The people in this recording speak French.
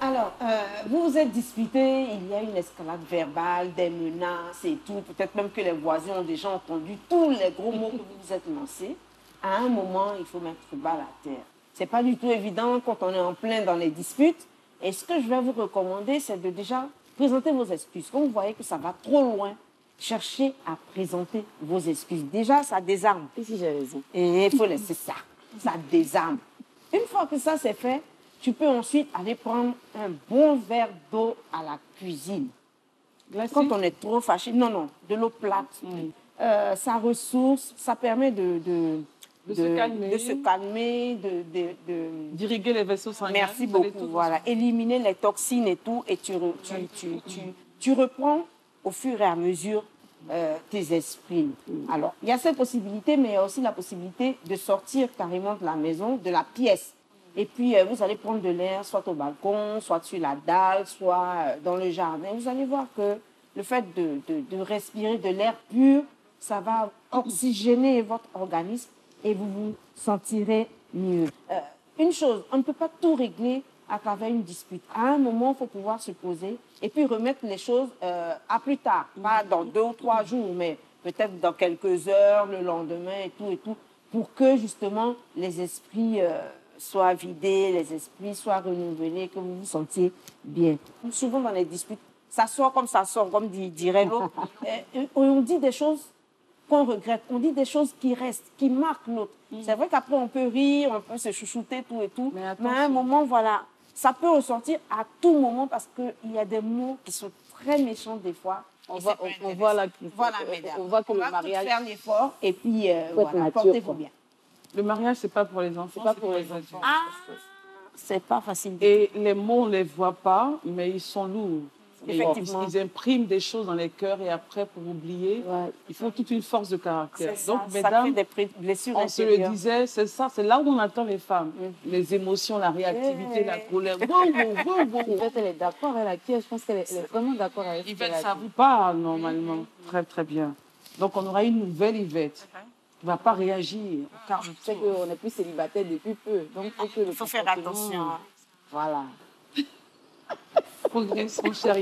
Alors, vous vous êtes disputés, il y a une escalade verbale, des menaces et tout. Peut-être même que les voisins ont déjà entendu tous les gros mots que vous vous êtes lancés. À un moment, il faut mettre bas à terre. C'est pas du tout évident quand on est en plein dans les disputes. Et ce que je vais vous recommander, c'est de déjà présenter vos excuses. Quand vous voyez que ça va trop loin, cherchez à présenter vos excuses. Déjà, ça désarme. Et si j'ai raison? Et il faut laisser ça. Ça désarme. Une fois que ça c'est fait, tu peux ensuite aller prendre un bon verre d'eau à la cuisine. Quand on est trop fâché, non, de l'eau plate. Ça ressource, ça permet de se calmer, d'irriguer les vaisseaux sanguins. Merci beaucoup, voilà. Éliminer les toxines et tout, et tu reprends au fur et à mesure tes esprits. Alors, il y a cette possibilité, mais il y a aussi la possibilité de sortir carrément de la maison, de la pièce. Et puis, vous allez prendre de l'air, soit au balcon, soit sur la dalle, soit dans le jardin. Vous allez voir que le fait de respirer de l'air pur, ça va oxygéner votre organisme et vous vous sentirez mieux. Une chose, on ne peut pas tout régler à travers une dispute. À un moment, il faut pouvoir se poser et puis remettre les choses à plus tard. Pas dans 2 ou 3 jours, mais peut-être dans quelques heures, le lendemain et tout, pour que justement les esprits soient vidés, les esprits soient renouvelés, que vous vous sentiez bien. Souvent dans les disputes, ça sort, comme dirait l'autre. On dit des choses qu'on regrette, on dit des choses qui restent, qui marquent l'autre. C'est vrai qu'après on peut rire, on peut se chouchouter, tout et tout, mais à un moment, voilà, ça peut ressortir à tout moment parce qu'il y a des mots qui sont très méchants des fois. On voit que le mariage... faire l'effort et puis voilà, portez-vous bien. Le mariage, c'est pas pour les enfants. C'est pas pour les enfants. Ah, c'est pas facile. Et les mots, on les voit pas, mais ils sont lourds. Effectivement. Ils impriment des choses dans les cœurs et après, pour oublier, il faut toute une force de caractère. Ça, donc, ça mesdames, crée des blessures on se le disait, c'est ça, c'est là où on attend les femmes. Les émotions, la réactivité, la colère. Yvette, elle est d'accord, elle a qui? Je pense qu'elle est vraiment d'accord avec Yvette, ça vous parle normalement. Très, très bien. Donc, on aura une nouvelle Yvette. On ne va pas réagir. Car je sais qu'on n'est plus célibataire depuis peu. Donc, il faut faire attention. Voilà. Progresse, mon chéri.